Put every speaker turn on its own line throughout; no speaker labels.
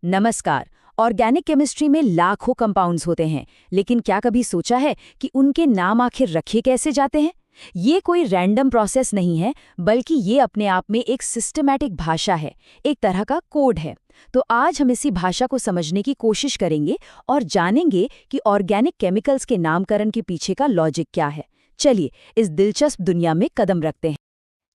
नमस्कार। Organic chemistry में लाखों कंपाउंड्स होते हैं, लेकिन क्या कभी सोचा है कि उनके नाम आखिर रखे कैसे जाते हैं? ये कोई रैंडम प्रोसेस नहीं है, बल्कि ये अपने आप में एक सिस्टमैटिक भाषा है, एक तरह का कोड है। तो आज हम इसी भाषा को समझने की कोशिश करेंगे और जानेंगे कि ऑर्गेनिक केमिकल्स के नामकरण के पीछे का लॉजिक क्या है। चलिए, इस दिलचस्प दुनिया में कदम रखते हैं।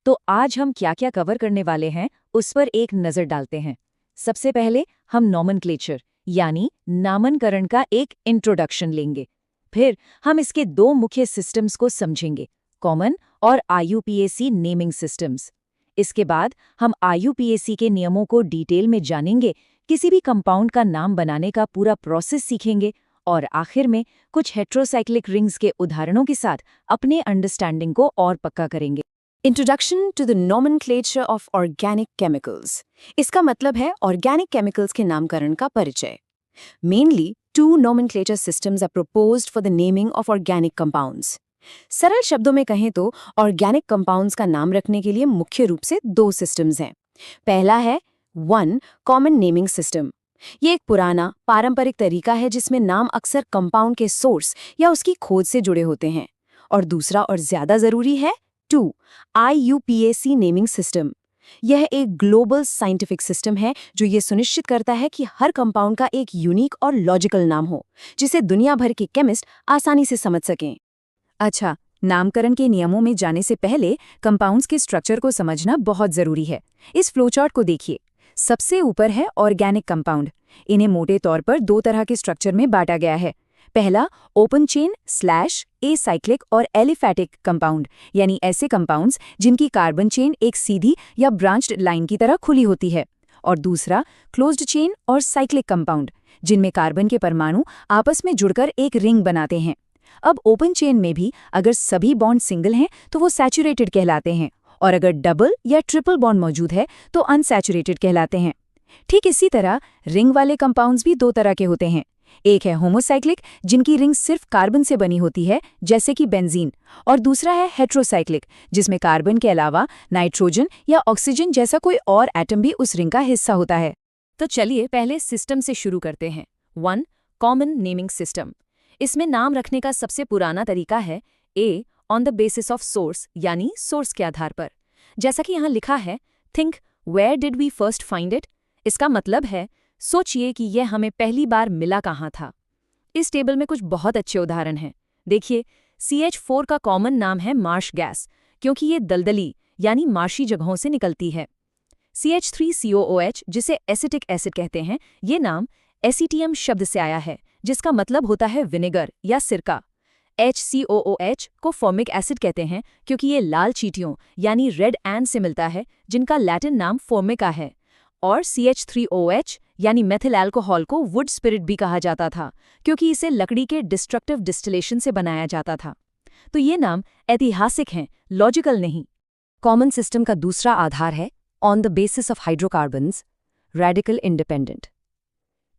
तो आज हम क्या क्या कवर करने वाले हैं, उस पर एक नज़र डालते हैं। सबसे पहले हम नॉमेनक्लेचर यानी नामकरण का एक इंट्रोडक्शन लेंगे। फिर हम इसके दो मुख्य सिस्टम्स को समझेंगे, कॉमन और आईयूपीएसी नेमिंग सिस्टम्स। इसके बाद हम आईयूपीएसी के नियमों को डिटेल में जानेंगे, किसी भी कंपाउंड का नाम बनाने का पूरा प्रोसेस सीखेंगे और आखिर में कुछ हेट्रोसाइक्लिक रिंग्स के उदाहरणों के साथ अपने अंडरस्टैंडिंग को और पक्का करेंगे।
Introduction to the nomenclature of organic chemicals. इसका मतलब है ऑर्गेनिक केमिकल्स के नामकरण का परिचय। Mainly two nomenclature systems are proposed for the naming of organic compounds. सरल शब्दों में कहें तो ऑर्गेनिक कंपाउंड्स का नाम रखने के लिए मुख्य रूप से दो सिस्टम्स हैं। पहला है वन कॉमन नेमिंग सिस्टम। ये एक पुराना पारंपरिक तरीका है जिसमें नाम अक्सर कंपाउंड के सोर्स या उसकी खोज से जुड़े होते हैं। और दूसरा और ज्यादा जरूरी है टू आईयूपीएसी नेमिंग सिस्टम। यह एक ग्लोबल साइंटिफिक सिस्टम है जो ये सुनिश्चित करता है कि हर कंपाउंड का एक यूनिक और लॉजिकल नाम हो, जिसे दुनिया भर के केमिस्ट आसानी से समझ सकें।
अच्छा, नामकरण के नियमों में जाने से पहले कंपाउंड्स के स्ट्रक्चर को समझना बहुत जरूरी है। इस फ्लोचार्ट को देखिए। सबसे ऊपर है ऑर्गेनिक कंपाउंड। इन्हें मोटे तौर पर दो तरह के स्ट्रक्चर में बांटा गया है। पहला ओपन चेन स्लैश एसाइक्लिक और एलिफैटिक कंपाउंड, यानी ऐसे कंपाउंड्स जिनकी कार्बन चेन एक सीधी या ब्रांच्ड लाइन की तरह खुली होती है। और दूसरा क्लोज्ड चेन और साइक्लिक कंपाउंड, जिनमें कार्बन के परमाणु आपस में जुड़कर एक रिंग बनाते हैं। अब ओपन चेन में भी अगर सभी बॉन्ड सिंगल हैं तो वो सैचुरेटेड कहलाते हैं, और अगर डबल या ट्रिपल बॉन्ड मौजूद है तो अनसैचुरेटेड कहलाते हैं। ठीक इसी तरह रिंग वाले कंपाउंड्स भी दो तरह के होते हैं। एक है होमोसाइक्लिक, जिनकी रिंग सिर्फ कार्बन से बनी होती है, जैसे कि बेंजीन, और दूसरा है हेट्रोसाइक्लिक, जिसमें कार्बन के अलावा नाइट्रोजन या ऑक्सीजन जैसा कोई और एटम भी उस रिंग का हिस्सा होता है। तो चलिए पहले सिस्टम से शुरू करते हैं। One common naming system. इसमें नाम रखने का सबसे पुराना तरीका है A on the basis of source, यानी सोर्स के आधार पर। जैसा कि यहाँ लिखा है, think where did we first find it. इसका मतलब है सोचिए कि यह हमें पहली बार मिला कहाँ था। इस टेबल में कुछ बहुत अच्छे उदाहरण हैं। देखिए, CH4 का कॉमन नाम है मार्श गैस, क्योंकि ये दलदली यानी मार्शी जगहों से निकलती है। CH3COOH, जिसे एसिटिक एसिड कहते हैं, ये नाम एसीटियम शब्द से आया है, जिसका मतलब होता है विनेगर या सिरका। HCOOH को फॉर्मिक एसिड कहते हैं, क्योंकि ये लाल चींटियों यानी रेड एंड से मिलता है, जिनका लैटिन नाम फॉर्मिका है। और CH3OH यानी मेथिल अल्कोहल को वुड स्पिरिट भी कहा जाता था, क्योंकि इसे लकड़ी के डिस्ट्रक्टिव डिस्टिलेशन से बनाया जाता था। तो ये नाम ऐतिहासिक हैं, लॉजिकल नहीं।
कॉमन सिस्टम का दूसरा आधार है on the basis of hydrocarbons, radical independent.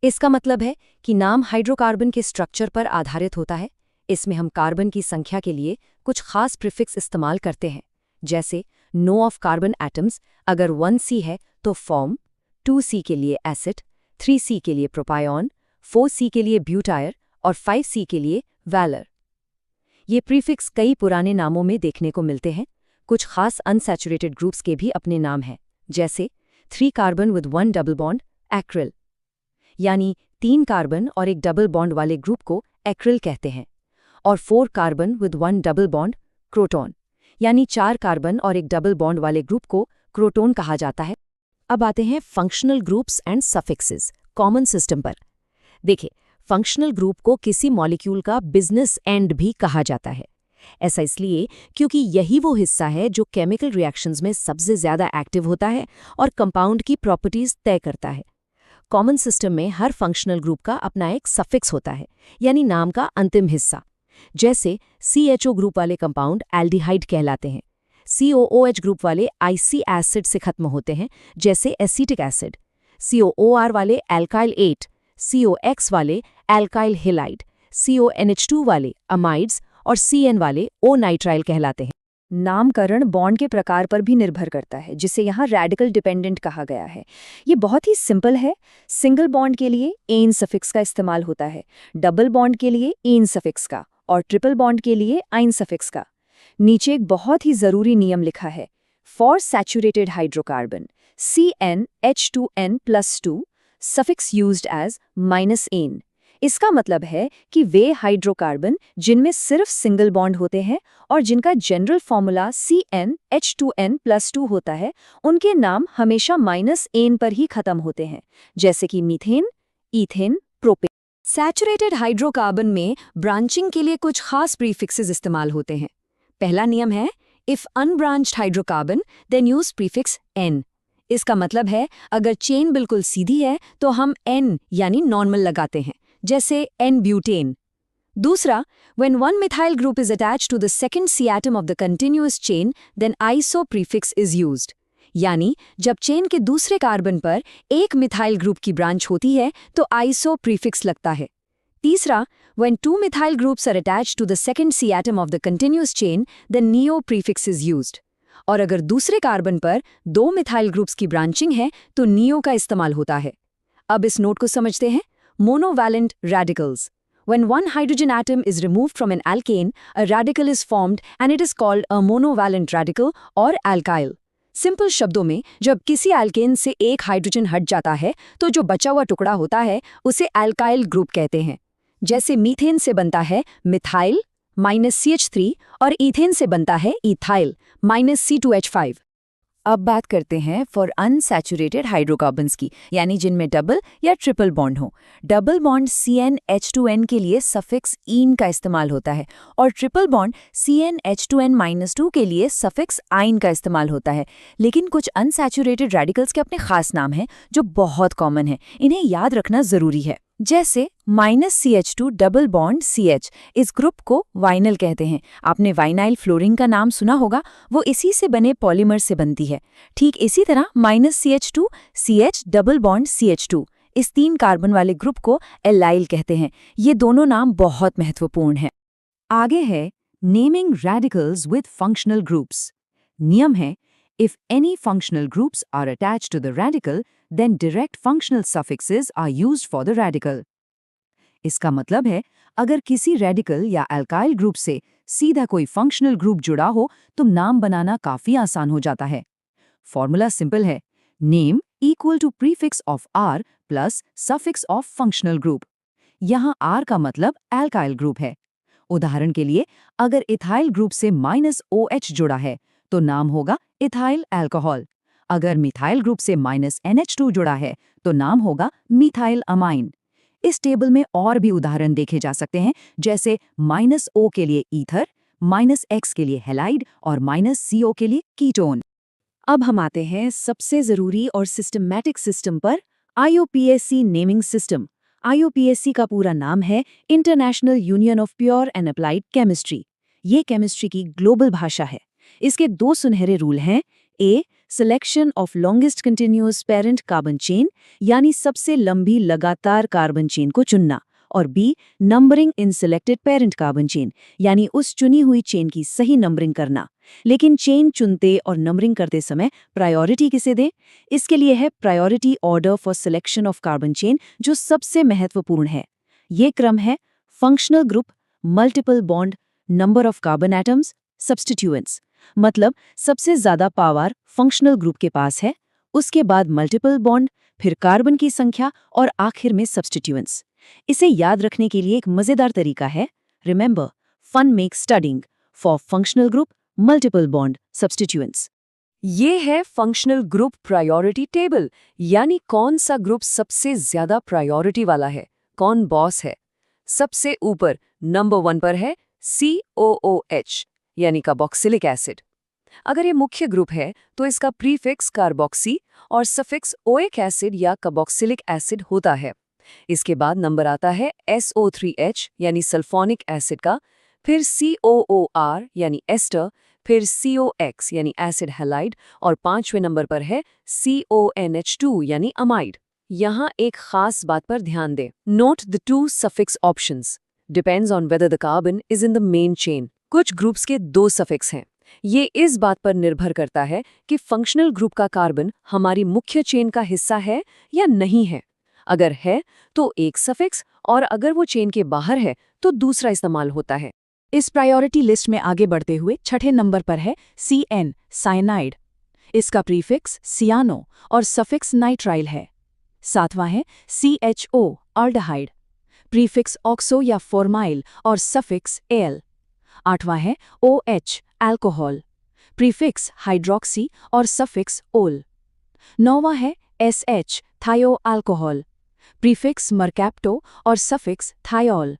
इसका मतलब है कि नाम हाइड्रोकार्बन के स्ट्रक्चर पर आधारित होता है। इसमें हम कार्बन की संख्या के लिए कुछ खास प्रीफिक्स इस्तेमाल करते हैं, जैसे नो ऑफ कार्बन एटम्स अगर 1C है तो फॉर्म, 2C के लिए एसिड, 3C के लिए प्रोपायन, 4C के लिए ब्यूटायर और 5C के लिए वैलर। ये प्रीफिक्स कई पुराने नामों में देखने को मिलते हैं। कुछ खास अनसैचुरेटेड ग्रुप्स के भी अपने नाम हैं, जैसे 3 carbon with 1 double bond acryl, यानी 3 कार्बन और एक डबल बॉन्ड वाले ग्रुप को एक्रिल कहते हैं। और 4 carbon with 1 double bond croton, यानी 4 कार्बन और एक डबल बॉन्ड वाले ग्रुप को क्रोटोन कहा जाता है। अब आते हैं functional groups and suffixes common system पर। देखिए, फंक्शनल ग्रुप को किसी मॉलिक्यूल का बिजनेस एंड भी कहा जाता है। ऐसा इसलिए क्योंकि यही वो हिस्सा है जो केमिकल रिएक्शंस में सबसे ज्यादा एक्टिव होता है और कंपाउंड की प्रॉपर्टीज तय करता है। कॉमन सिस्टम में हर फंक्शनल ग्रुप का अपना एक सफिक्स होता है, यानी नाम का अंतिम हिस्सा। जैसे CHO ग्रुप वाले कंपाउंड एल्डिहाइड कहलाते हैं। COOH ग्रुप वाले आईसी एसिड से खत्म होते हैं, जैसे एसिटिक एसिड। COOR वाले एल्काइल 8, COX वाले एल्काइल हेलाइड, CONH2 वाले अमाइड्स और CN वाले ओ नाइट्राइल कहलाते हैं।
नामकरण बॉन्ड के प्रकार पर भी निर्भर करता है, जिसे यहाँ रेडिकल डिपेंडेंट कहा गया है। ये बहुत ही सिंपल है। सिंगल बॉन्ड के लिए एन सफिक्स का इस्तेमाल होता है, डबल बॉन्ड के लिए एन सफिक्स का और ट्रिपल बॉन्ड के लिए आइन सफिक्स का। नीचे एक बहुत ही जरूरी नियम लिखा है, for saturated hydrocarbon CnH2n+2 suffix used as -n। इसका मतलब है कि वे हाइड्रोकार्बन जिनमें सिर्फ सिंगल बॉन्ड होते हैं और जिनका जनरल फॉर्मूला CnH2n+2 होता है, उनके नाम हमेशा -n पर ही खत्म होते हैं, जैसे कि methane, ethane, propane.
Saturated hydrocarbon में ब्रांचिंग के लिए कुछ खास प्रीफिक्सेस इस्तेमाल होते हैं। पहला नियम है, if unbranched hydrocarbon then use prefix n। इसका मतलब है अगर चेन बिल्कुल सीधी है तो हम n यानी नॉर्मल लगाते हैं, जैसे n-ब्यूटेन। दूसरा, when one methyl group is attached to the second C atom of the continuous chain, then iso prefix is used। यानी जब चेन के दूसरे कार्बन पर एक मिथाइल ग्रुप की ब्रांच होती है तो iso प्रीफिक्स लगता है। तीसरा, when two methyl groups are attached to the second C atom of the continuous chain, then neo prefix is used। और अगर दूसरे कार्बन पर दो मिथाइल ग्रुप्स की ब्रांचिंग है तो नियो का इस्तेमाल होता है। अब इस नोट को समझते हैं। Monovalent radicals. When one hydrogen atom is removed from an alkane, a radical is formed and it is called a monovalent radical or alkyl। Simple शब्दों में, जब किसी एल्केन से एक हाइड्रोजन हट जाता है तो जो बचा हुआ टुकड़ा होता है उसे एल्काइल ग्रुप कहते हैं। जैसे मीथेन से बनता है मिथाइल -CH3 और ईथेन से बनता है इथाइल -C2H5।
अब बात करते हैं फॉर अनसैचुरेटेड हाइड्रोकार्बन्स की, यानी जिनमें डबल या ट्रिपल बॉन्ड हो। डबल बॉन्ड CnH2n के लिए सफिक्स ईन का इस्तेमाल होता है और ट्रिपल बॉन्ड CnH2n-2 के लिए सफिक्स आइन का इस्तेमाल होता है। लेकिन कुछ अनसैचुरेटेड रेडिकल्स के अपने खास नाम हैं जो बहुत कॉमन है, इन्हें याद रखना जरूरी है। जैसे -CH2 डबल बॉन्ड CH, इस ग्रुप को वाइनल कहते हैं। आपने वाइनाइल फ्लोरीन का नाम सुना होगा, वो इसी से बने पॉलीमर से बनती है। ठीक इसी तरह -CH2 CH double bond CH2, इस 3 कार्बन वाले ग्रुप को एलाइल कहते हैं। ये दोनों नाम बहुत महत्वपूर्ण हैं। आगे है naming radicals with functional groups. नियम है, if any functional groups are attached to the radical, then direct functional suffixes are used for the radical। इसका मतलब है, अगर किसी रेडिकल या अल्काइल ग्रुप से सीधा कोई फंक्शनल ग्रुप जुड़ा हो तो नाम बनाना काफी आसान हो जाता है। फॉर्मूला सिंपल है, name equal to prefix of R plus suffix of functional group. यहाँ R का मतलब अल्काइल ग्रुप है। उदाहरण के लिए, अगर इथाइल ग्रुप से -OH जुड़ा है तो नाम होगा इथाइल अल्कोहल। अगर मिथाइल ग्रुप से -NH2 जुड़ा है तो नाम होगा मिथाइल अमाइन। इस टेबल में और भी उदाहरण देखे जा सकते हैं, जैसे -O के लिए ईथर, -X के लिए हैलाइड और -CO के लिए कीटोन। अब हम आते हैं सबसे जरूरी और सिस्टमैटिक सिस्टम पर, IUPAC नेमिंग सिस्टम। IUPAC का पूरा नाम है international union of pure and applied chemistry. ये केमिस्ट्री की ग्लोबल भाषा है। इसके 2 सुनहरे रूल हैं। A, selection of longest continuous parent carbon chain, यानी सबसे लंबी लगातार कार्बन चेन को चुनना, और B, नंबरिंग इन सिलेक्टेड पेरेंट कार्बन चेन, यानी उस चुनी हुई चेन की सही नंबरिंग करना। लेकिन चेन चुनते और नंबरिंग करते समय प्रायोरिटी किसे दें? इसके लिए है priority order for selection of carbon chain, जो सबसे महत्वपूर्ण है। ये क्रम है functional group, multiple bond, number of carbon atoms, substituents. मतलब सबसे ज्यादा पावर फंक्शनल ग्रुप के पास है, उसके बाद मल्टीपल बॉन्ड, फिर कार्बन की संख्या और आखिर में सब्स्टिट्यूएंट्स। इसे याद रखने के लिए एक मजेदार तरीका है, remember, fun make studying, for functional group, multiple bond, substituents.
ये है फंक्शनल ग्रुप प्रायोरिटी टेबल, यानी कौन सा ग्रुप सबसे ज्यादा प्रायोरिटी वाला है, कौन बॉस है। सबसे ऊपर नंबर 1 पर है COOH, यानी कार्बोक्सिलिक एसिड। अगर ये मुख्य ग्रुप है तो इसका प्रीफिक्स कार्बोक्सी और सफिक्स ओइक एसिड या कार्बोक्सिलिक एसिड होता है। इसके बाद नंबर आता है SO3H, यानी सल्फोनिक एसिड का, फिर COOR यानी एस्टर, फिर COX यानी एसिड हैलाइड, और 5वें नंबर पर है CONH2 यानी अमाइड। यहाँ एक खास बात पर ध्यान दें। Note the 2 suffix options. Depends on whether the carbon is in the main chain. कुछ ग्रुप्स के 2 सफिक्स हैं, ये इस बात पर निर्भर करता है कि फंक्शनल ग्रुप का कार्बन हमारी मुख्य चेन का हिस्सा है या नहीं है। अगर है तो एक सफिक्स, और अगर वो चेन के बाहर है तो दूसरा इस्तेमाल होता है।
इस प्रायोरिटी लिस्ट में आगे बढ़ते हुए छठे नंबर पर है CN साइनाइड। इसका प्रीफिक्स सियानो और सफिक्स नाइट्राइल है। सातवां है CHO आल्डिहाइड, प्रीफिक्स ऑक्सो या फॉर्माइल और सफिक्स एल। आठवां है OH अल्कोहल, प्रीफिक्स हाइड्रोक्सी और सफिक्स ओल। नौवां है SH थायो अल्कोहल, प्रीफिक्स मरकैप्टो और सफिक्स थायोल।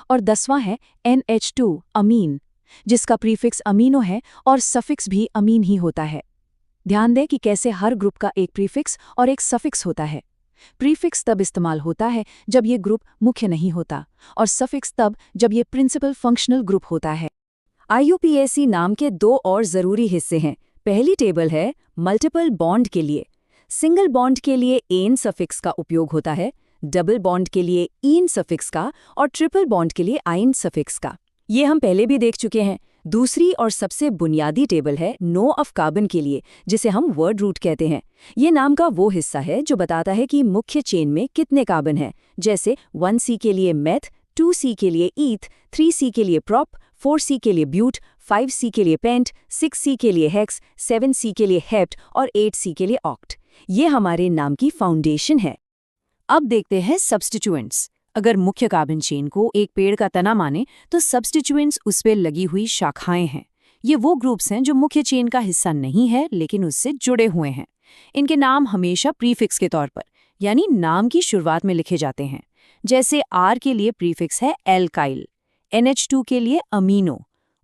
और 10वां है NH2 अमीन, जिसका प्रीफिक्स अमीनो है और सफिक्स भी अमीन ही होता है। ध्यान दें कि कैसे हर ग्रुप का एक प्रीफिक्स और एक सफिक्स होता है। प्रीफिक्स तब इस्तेमाल होता है जब ये ग्रुप मुख्य नहीं होता, और सफिक्स तब जब ये प्रिंसिपल फंक्शनल ग्रुप होता है। IUPAC नाम के दो और ज़रूरी हिस्से हैं। पहली टेबल है मल्टीपल बॉन्ड के लिए। सिंगल बॉन्ड के लिए एन सफिक्स का उपयोग होता है, डबल बॉन्ड के लिए ईन सफिक्स का, और ट्रिपल बॉन्ड के लिए आइन सफिक्स का। ये हम पहले भी देख चुके हैं। दूसरी और सबसे बुनियादी टेबल है नो ऑफ कार्बन के लिए, जिसे हम वर्ड रूट कहते हैं। ये नाम का वो हिस्सा है जो बताता है कि मुख्य चेन में कितने कार्बन हैं, जैसे 1C के लिए मेथ, 2C के लिए ईथ, 3C के लिए प्रॉप, 4C के लिए ब्यूट, 5C के लिए पेंट, 6C के लिए हेक्स, 7C के लिए हेप्ट और 8C के लिए ऑक्ट। ये हमारे नाम की फाउंडेशन है। अब देखते हैं सब्स्टिट्यूएंट्स। अगर मुख्य कार्बन चेन को एक पेड़ का तना माने तो सब्स्टिट्यूएंट्स उस पर लगी हुई शाखाएं हैं। ये वो ग्रुप्स हैं जो मुख्य चेन का हिस्सा नहीं है लेकिन उससे जुड़े हुए हैं। इनके नाम हमेशा प्रीफिक्स के तौर पर, यानी नाम की शुरुआत में लिखे जाते हैं। जैसे R के लिए प्रीफिक्स है एल्काइल, NH2 के लिए अमीनो,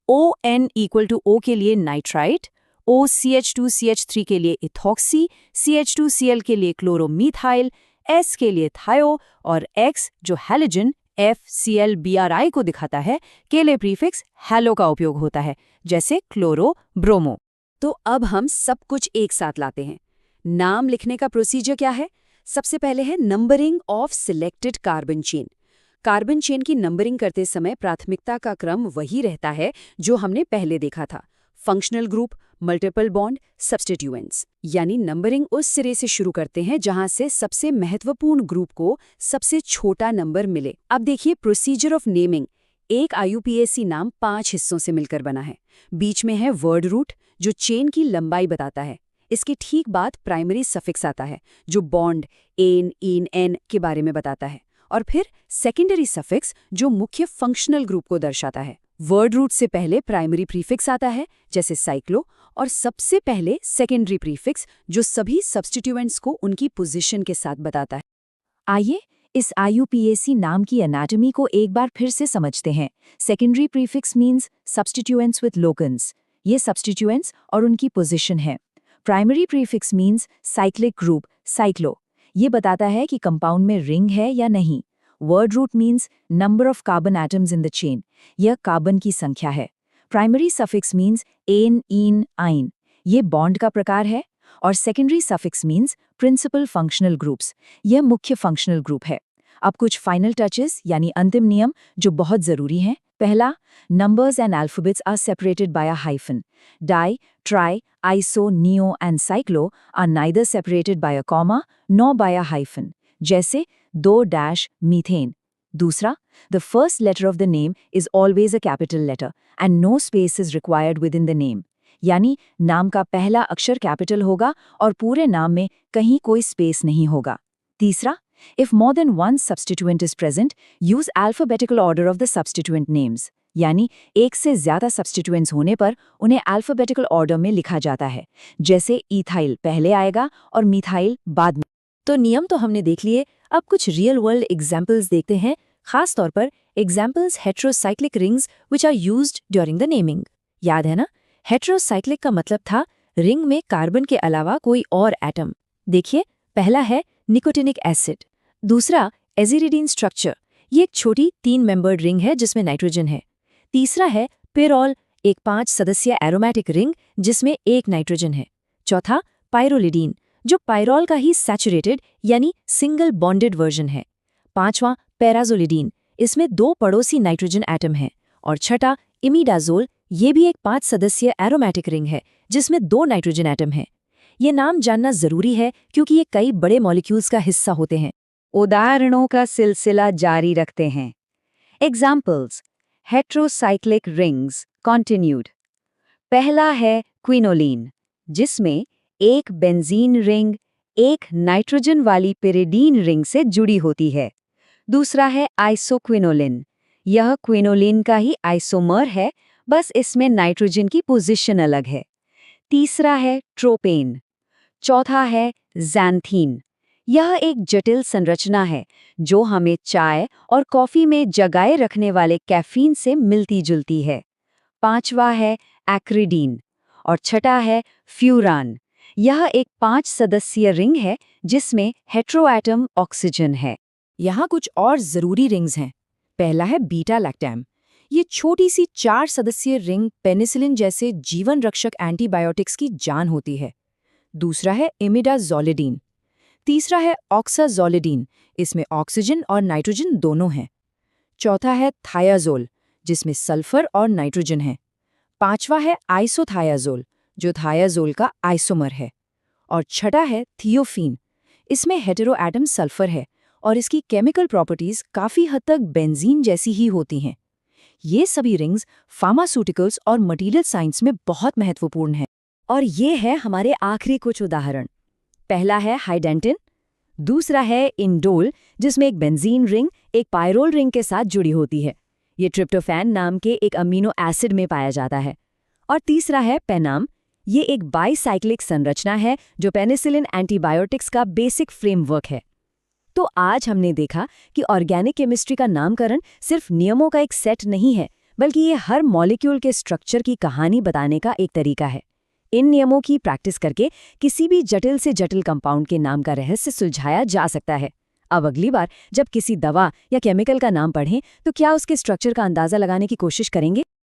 ON = O के लिए नाइट्राइट, OCH2CH3 के लिए इथॉक्सी, CH2Cl के लिए क्लोरोमीथाइल, S के लिए थायो, और X जो हैलोजन FCl-BrI को दिखाता है के लिए प्रीफिक्स हैलो का उपयोग होता है, जैसे क्लोरो ब्रोमो। तो अब हम सब कुछ एक साथ लाते हैं। नाम लिखने का प्रोसीजर क्या है? सबसे पहले है numbering of selected carbon chain. Carbon chain की नंबरिंग करते समय प्राथमिकता का क्रम वही रहता है जो हमने पहले देखा था, functional group, multiple bond, substituents. यानी नंबरिंग उस सिरे से शुरू करते हैं जहां से सबसे महत्वपूर्ण ग्रुप को सबसे छोटा नंबर मिले। अब देखिए प्रोसीजर ऑफ नेमिंग। एक IUPAC नाम 5 हिस्सों से मिलकर बना है। बीच में है वर्ड रूट जो चेन की लंबाई बताता है। इसके ठीक बाद प्राइमरी सफिक्स आता है जो बॉन्ड एन, इन, एन के बारे में बताता है, और फिर सेकेंडरी सफिक्स जो मुख्य फंक्शनल ग्रुप को दर्शाता है। वर्ड रूट से पहले प्राइमरी प्रीफिक्स आता है जैसे साइक्लो, और सबसे पहले सेकेंडरी प्रीफिक्स जो सभी सब्स्टिट्यूएंट्स को उनकी पोजीशन के साथ बताता है। आइए इस IUPAC नाम की एनाटॉमी को एक बार फिर से समझते हैं। Secondary prefix means substituents with locants. ये सब्स्टिट्यूएंट्स और उनकी पोजीशन है। Primary prefix means cyclic group, cyclo. ये बताता है कि कंपाउंड में रिंग है या नहीं। Word root means number of carbon atoms in the chain. यह कार्बन की संख्या है। Primary suffix means ane, ene, yne. ये बॉन्ड का प्रकार है। और secondary suffix means principal functional groups. यह मुख्य फंक्शनल ग्रुप है। अब कुछ फाइनल टचेस यानी अंतिम नियम जो बहुत जरूरी हैं। पहला, numbers and alphabets are separated by a hyphen. Di, tri, iso, neo and cyclo are neither separated by a comma nor by a hyphen. जैसे 2-methane. दूसरा, the first letter of the name is always a capital letter and no space is required within the name. यानी नाम का पहला अक्षर capital होगा और पूरे नाम में कहीं कोई स्पेस नहीं होगा। तीसरा, if more than one substituent is present, use alphabetical order of the substituent names. यानी एक से ज्यादा सब्स्टिट्यूएंट्स होने पर उन्हें अल्फाबेटिकल ऑर्डर में लिखा जाता है, जैसे इथाइल पहले आएगा और मिथाइल बाद में। तो नियम तो हमने देख लिए, अब कुछ रियल वर्ल्ड एग्जाम्पल्स देखते हैं, खास तौर पर examples heterocyclic rings which are used during the naming. याद है ना, हेट्रोसाइक्लिक का मतलब था रिंग में कार्बन के अलावा कोई और एटम। देखिए, पहला है निकोटिनिक एसिड, दूसरा एजिरिडीन स्ट्रक्चर, ये एक छोटी 3 मेंबर्ड रिंग है जिसमें नाइट्रोजन है। तीसरा है पिरोल, एक 5 सदस्यीय एरोमेटिक रिंग जिसमें एक नाइट्रोजन है। चौथा पायरोलिडीन, जो पायरोल का ही सैचुरेटेड यानी सिंगल बॉन्डेड वर्जन है। पांचवां पैराजोलिडीन, इसमें 2 पड़ोसी नाइट्रोजन एटम हैं। और छठा इमिडाजोल,
ये भी एक 5 सदस्यीय एरोमेटिक रिंग है जिसमें 2 नाइट्रोजन एटम हैं। ये नाम जानना जरूरी है क्योंकि ये कई बड़े मॉलिक्यूल्स का हिस्सा होते हैं। उदाहरणों का सिलसिला जारी रखते हैं। Examples: heterocyclic rings continued. पहला है क्विनोलिन, जिसमें एक बेंजीन रिंग एक नाइट्रोजन वाली पिरिडीन रिंग से जुड़ी होती है। दूसरा है आइसोक्विनोलिन। यह क्विनोलिन का ही आइसोमर है, बस इसमें नाइट्रोजन की पोजीशन अलग है। तीसरा है ट्रोपेन। चौथा है ज़ैंथीन। यह एक जटिल संरचना है जो हमें चाय और कॉफी में जगाए रखने वाले कैफीन से मिलती जुलती है। पांचवा है एक्रिडीन और छठा है फ्यूरान। यह एक 5 सदस्यीय रिंग है जिसमें हेट्रोएटम ऑक्सीजन है।
यहाँ कुछ और जरूरी रिंग्स हैं। पहला है बीटा लैक्टम। ये छोटी सी 4 सदस्यीय रिंग पेनिसिलिन जैसे जीवन रक्षक एंटीबायोटिक्स की जान होती है। दूसरा है इमिडाज़ोलिडीन। तीसरा है ऑक्साज़ोलिडीन। इसमें ऑक्सीजन और नाइट्रोजन दोनों हैं। चौथा है थायाजोल, जिसमें सल्फर और नाइट्रोजन है। पांचवा है आइसोथायाजोल, जो थायाजोल का आइसोमर है। और छठा है थियोफीन। इसमें हेटेरोएटम सल्फर है और इसकी केमिकल प्रॉपर्टीज काफ़ी हद तक बेंजीन जैसी ही होती हैं। ये सभी रिंग्स फार्मास्यूटिकल्स और मटीरियल साइंस में बहुत महत्वपूर्ण हैं।
और ये है हमारे आखिरी कुछ उदाहरण। पहला है हाइडेंटिन। दूसरा है इंडोल, जिसमें एक बेंजीन रिंग एक पायरोल रिंग के साथ जुड़ी होती है। ये ट्रिप्टोफैन नाम के एक अमीनो एसिड में पाया जाता है। और तीसरा है पेनाम। ये एक बाईसाइक्लिक संरचना है जो पेनिसिलिन एंटीबायोटिक्स का बेसिक फ्रेमवर्क है। तो आज हमने देखा कि ऑर्गेनिक केमिस्ट्री का नामकरण सिर्फ नियमों का एक सेट नहीं है, बल्कि ये हर मॉलिक्यूल के स्ट्रक्चर की कहानी बताने का एक तरीका है। इन नियमों की प्रैक्टिस करके किसी भी जटिल से जटिल कंपाउंड के नाम का रहस्य सुलझाया जा सकता है। अब अगली बार जब किसी दवा या केमिकल का नाम पढ़ें तो क्या उसके स्ट्रक्चर का अंदाजा लगाने की कोशिश करेंगे?